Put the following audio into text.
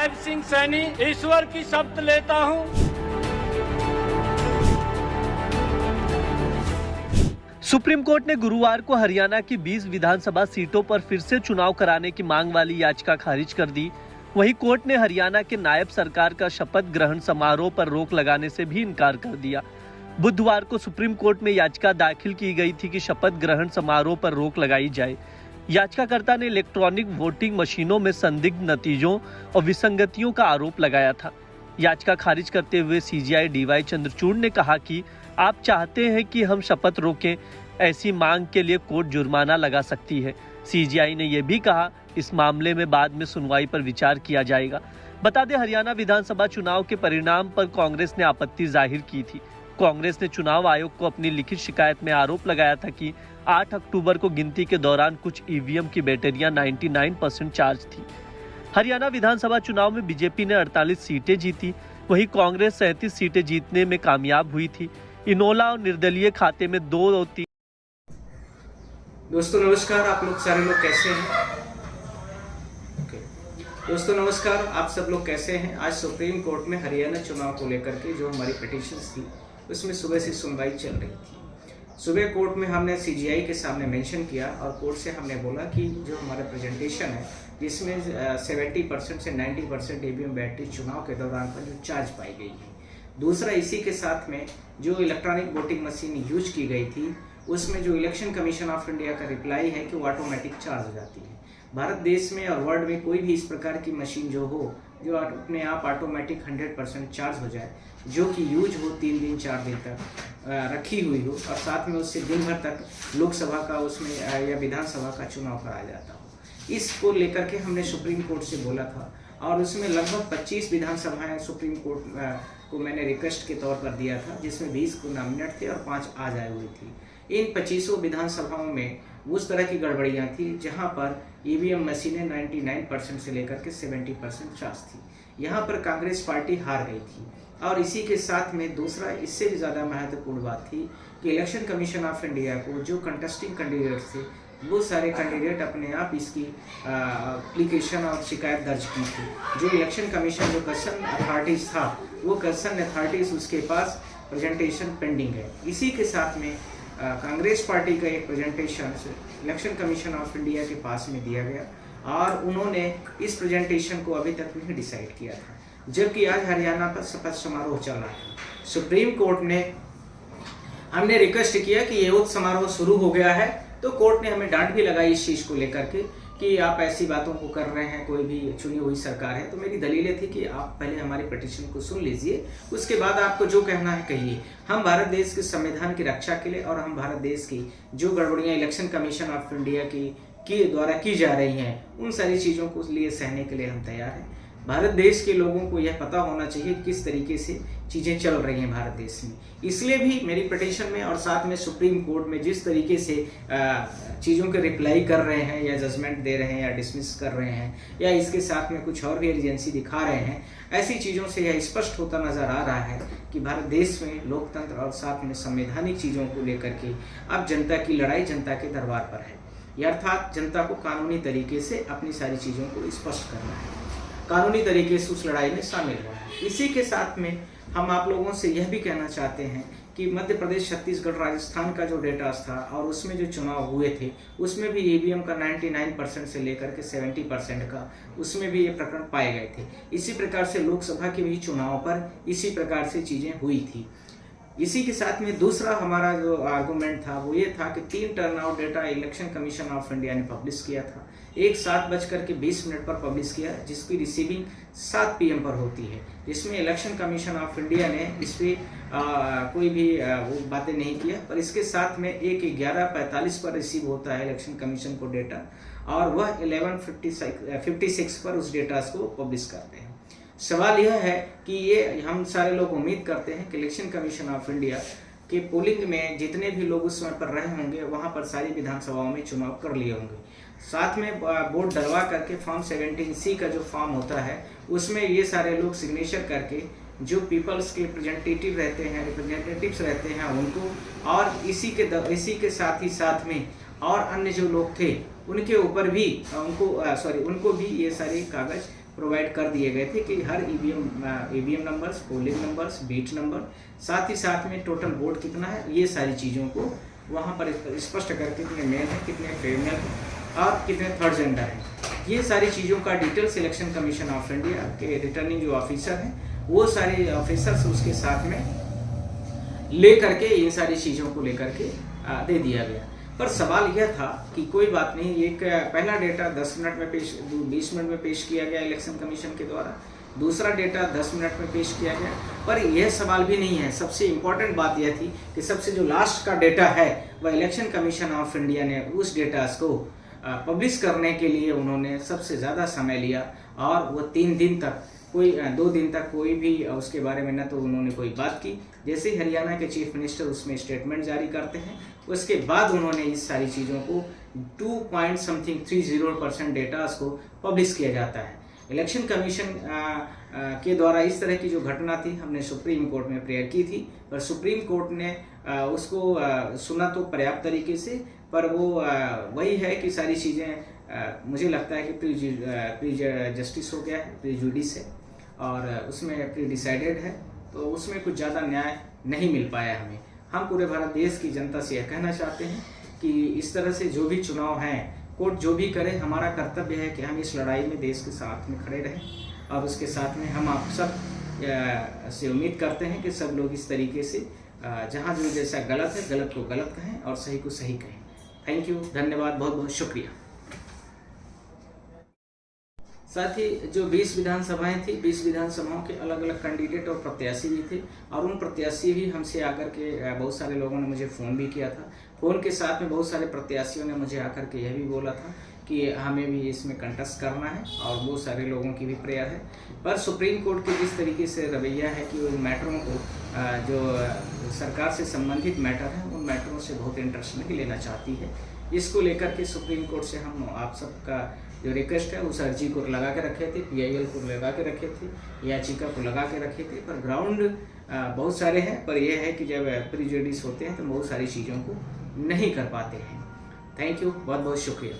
नायब सिंह सैनी ईश्वर की शपथ लेता हूं। सुप्रीम कोर्ट ने गुरुवार को हरियाणा की 20 विधानसभा सीटों पर फिर से चुनाव कराने की मांग वाली याचिका खारिज कर दी। वहीं कोर्ट ने हरियाणा के नायब सरकार का शपथ ग्रहण समारोह पर रोक लगाने से भी इनकार कर दिया। बुधवार को सुप्रीम कोर्ट में याचिका दाखिल की गई थी कि शपथ ग्रहण समारोह पर रोक लगाई जाए। याचिकाकर्ता ने इलेक्ट्रॉनिक वोटिंग मशीनों में संदिग्ध नतीजों और विसंगतियों का आरोप लगाया था। याचिका खारिज करते हुए सीजेआई डीवाई चंद्रचूड़ ने कहा कि आप चाहते हैं कि हम शपथ रोकें, ऐसी मांग के लिए कोर्ट जुर्माना लगा सकती है। सीजेआई ने यह भी कहा इस मामले में बाद में सुनवाई पर विचार किया जाएगा। बता दें, हरियाणा विधानसभा चुनाव के परिणाम पर कांग्रेस ने आपत्ति जाहिर की थी। कांग्रेस ने चुनाव आयोग को अपनी लिखित शिकायत में आरोप लगाया था कि 8 अक्टूबर को गिनती के दौरान कुछ ईवीएम की बैटरियां 99% चार्ज थी। हरियाणा विधानसभा चुनाव में बीजेपी ने 48 सीटें जीती, वहीं कांग्रेस 37 सीटें जीतने में कामयाब हुई थी। इनोला और निर्दलीय खाते में 2 और 3। दोस्तों नमस्कार, आप लोग सारे लोग कैसे हैं? दोस्तों नमस्कार, आप सब लोग कैसे हैं? आज सुप्रीम कोर्ट में हरियाणा चुनाव को लेकर के जो हमारी पिटीशंस थी उसमें सुबह से सुनवाई चल रही थी। सुबह कोर्ट में हमने सीजीआई के सामने मेंशन किया और कोर्ट से हमने बोला कि जो हमारा प्रेजेंटेशन है जिसमें 70% से 90% ईवीएम बैटरी चुनाव के दौरान पर जो चार्ज पाई गई है। दूसरा, इसी के साथ में जो इलेक्ट्रॉनिक वोटिंग मशीन यूज की गई थी उसमें जो इलेक्शन कमीशन ऑफ इंडिया का रिप्लाई है कि वो ऑटोमेटिक चार्ज हो जाती है। भारत देश में और वर्ल्ड में कोई भी इस प्रकार की मशीन जो हो जो अपने आप ऑटोमेटिक 100% चार्ज हो जाए, जो कि यूज हो 3 दिन 4 दिन तक रखी हुई हो और साथ में उससे दिन भर तक लोकसभा का उसमें या विधानसभा का चुनाव कराया जाता हो, इसको लेकर के हमने सुप्रीम कोर्ट से बोला था। और उसमें लगभग 25 विधानसभाएं सुप्रीम कोर्ट को मैंने रिक्वेस्ट के तौर पर दिया था, जिसमें 20 को नॉमिनेट थे और 5 आज आए हुई थी। इन 25 विधानसभाओं में उस तरह की गड़बड़ियां थी जहां पर ईवीएम मशीनें 99% से लेकर के 70% चार्ज थी। यहां पर कांग्रेस पार्टी हार गई थी। और इसी के साथ में दूसरा, इससे भी ज़्यादा महत्वपूर्ण बात थी कि इलेक्शन कमीशन ऑफ इंडिया को जो कंटेस्टिंग कैंडिडेट थे वो सारे कैंडिडेट अपने आप इसकी एप्लीकेशन और शिकायत दर्ज की थी। जो इलेक्शन कमीशन जो कंसर्न अथॉरिटीज़ था वो कंसर्न अथॉरिटीज़ उसके पास प्रेजेंटेशन पेंडिंग है। इसी के साथ में कांग्रेस पार्टी का एक presentation election commission of India के पास में दिया गया और उन्होंने इस प्रेजेंटेशन को अभी तक नहीं डिसाइड किया था, जबकि आज हरियाणा पर शपथ समारोह चल रहा है। सुप्रीम कोर्ट ने हमने रिक्वेस्ट किया कि ये समारोह शुरू हो गया है, तो कोर्ट ने हमें डांट भी लगाई इस चीज़ को लेकर के कि आप ऐसी बातों को कर रहे हैं, कोई भी चुनी हुई सरकार है। तो मेरी दलीलें थी कि आप पहले हमारी पिटीशन को सुन लीजिए, उसके बाद आपको जो कहना है कहिए। हम भारत देश के संविधान की रक्षा के लिए और हम भारत देश की जो गड़बड़ियाँ इलेक्शन कमीशन ऑफ इंडिया की द्वारा की जा रही हैं उन सारी चीज़ों को लिए सहने के लिए हम तैयार हैं। भारत देश के लोगों को यह पता होना चाहिए किस तरीके से चीज़ें चल रही हैं भारत देश में। इसलिए भी मेरी पिटीशन में और साथ में सुप्रीम कोर्ट में जिस तरीके से चीज़ों के रिप्लाई कर रहे हैं या जजमेंट दे रहे हैं या डिसमिस कर रहे हैं या इसके साथ में कुछ और भी एजेंसी दिखा रहे हैं, ऐसी चीज़ों से यह स्पष्ट होता नज़र आ रहा है कि भारत देश में लोकतंत्र और साथ में संवैधानिक चीज़ों को लेकर के अब जनता की लड़ाई जनता के दरबार पर है। अर्थात जनता को कानूनी तरीके से अपनी सारी चीज़ों को स्पष्ट करना है, कानूनी तरीके से उस लड़ाई में शामिल होना है। इसी के साथ में हम आप लोगों से यह भी कहना चाहते हैं कि मध्य प्रदेश, छत्तीसगढ़, राजस्थान का जो डेटा था और उसमें जो चुनाव हुए थे उसमें भी ईवीएम का 99% से लेकर के 70% का उसमें भी ये प्रकरण पाए गए थे। इसी प्रकार से लोकसभा के भी चुनाव पर इसी प्रकार से चीज़ें हुई थी। इसी के साथ में दूसरा हमारा जो आर्गूमेंट था वो ये था कि 3 turnout data election commission of India ने पब्लिश किया था। एक 7:20 पर पब्लिश किया, जिसकी रिसीविंग 7 PM पर होती है, जिसमें इलेक्शन कमीशन ऑफ इंडिया ने इस पर कोई भी वो बातें नहीं किया। पर इसके साथ में एक 11:45 पर रिसीव होता है इलेक्शन कमीशन को डेटा और वह 11:56 पर उस डेटा को पब्लिश करते हैं। सवाल यह है कि ये हम सारे लोग उम्मीद करते हैं कि इलेक्शन कमीशन ऑफ इंडिया के पोलिंग में जितने भी लोग उस समय पर रहे होंगे वहाँ पर सारी विधानसभाओं में चुनाव कर लिए होंगे। साथ में वोट डलवा करके फॉर्म 17C का जो फॉर्म होता है उसमें ये सारे लोग सिग्नेचर करके जो पीपल्स के रिप्रेजेंटेटिव्स रहते हैं उनको और इसी के साथ ही साथ में और अन्य जो लोग थे उनके ऊपर भी उनको भी ये सारे कागज प्रोवाइड कर दिए गए थे कि हर EVM numbers, polling numbers, beat number, साथ में टोटल वोट कितना है, ये सारी चीज़ों को वहाँ पर स्पष्ट करके कितने मेल हैं, कितने फीमेल हैं और कितने थर्ड जेंडर हैं, ये सारी चीज़ों का detail election commission of India के रिटर्निंग जो ऑफिसर हैं वो सारे ऑफिसर्स उसके साथ में ले करके इन सारी चीज़ों को लेकर के दे दिया गया। पर सवाल यह था कि कोई बात नहीं, एक पहला डेटा 20 मिनट में पेश किया गया इलेक्शन कमीशन के द्वारा, दूसरा डेटा 10 मिनट में पेश किया गया। पर यह सवाल भी नहीं है, सबसे इम्पोर्टेंट बात यह थी कि सबसे जो लास्ट का डेटा है वह इलेक्शन कमीशन ऑफ इंडिया ने उस डेटा को पब्लिश करने के लिए उन्होंने सबसे ज़्यादा समय लिया और वो 3 दिन तक 2 दिन तक कोई भी उसके बारे में न तो उन्होंने कोई बात की। जैसे ही हरियाणा के चीफ मिनिस्टर उसमें स्टेटमेंट जारी करते हैं उसके बाद उन्होंने इस सारी चीज़ों को 2.30% डेटा को पब्लिश किया जाता है। इलेक्शन कमीशन के द्वारा इस तरह की जो घटना थी हमने सुप्रीम कोर्ट में प्रेयर की थी, पर सुप्रीम कोर्ट ने उसको सुना तो पर्याप्त तरीके से, पर वो वही है कि सारी चीज़ें मुझे लगता है कि प्री जस्टिस हो गया है, प्री जुडिस है और उसमें प्री डिसाइडेड है, तो उसमें कुछ ज़्यादा न्याय नहीं मिल पाया हमें। हम पूरे भारत देश की जनता से यह कहना चाहते हैं कि इस तरह से जो भी चुनाव हैं, कोर्ट जो भी करे, हमारा कर्तव्य है कि हम इस लड़ाई में देश के साथ में खड़े रहें और उसके साथ में हम आप सब से उम्मीद करते हैं कि सब लोग इस तरीके से जहाँ जो जैसा गलत है गलत को गलत कहें और सही को सही कहें। थैंक यू, धन्यवाद, बहुत बहुत शुक्रिया। साथ ही जो 20 विधानसभाएं थी, 20 विधानसभाओं के अलग अलग कैंडिडेट और प्रत्याशी भी थे और उन प्रत्याशी भी हमसे आकर के बहुत सारे लोगों ने मुझे फ़ोन भी किया था। फ़ोन के साथ में बहुत सारे प्रत्याशियों ने मुझे आकर के यह भी बोला था कि हमें भी इसमें कंटेस्ट करना है और बहुत सारे लोगों की भी प्रेयर है। पर सुप्रीम कोर्ट के जिस तरीके से रवैया है कि उन मैटरों को जो सरकार से संबंधित मैटर हैं उन मैटरों से बहुत इंटरेस्ट नहीं लेना चाहती है, इसको लेकर के सुप्रीम कोर्ट से हम आप सबका जो रिक्वेस्ट है उस अर्जी को लगा के रखे थे, PIL को लगा के रखे थे, याचिका को लगा के रखे थे, पर ग्राउंड बहुत सारे हैं। पर यह है कि जब प्रीजुडिस होते हैं तो बहुत सारी चीज़ों को नहीं कर पाते हैं। थैंक यू, बहुत बहुत शुक्रिया।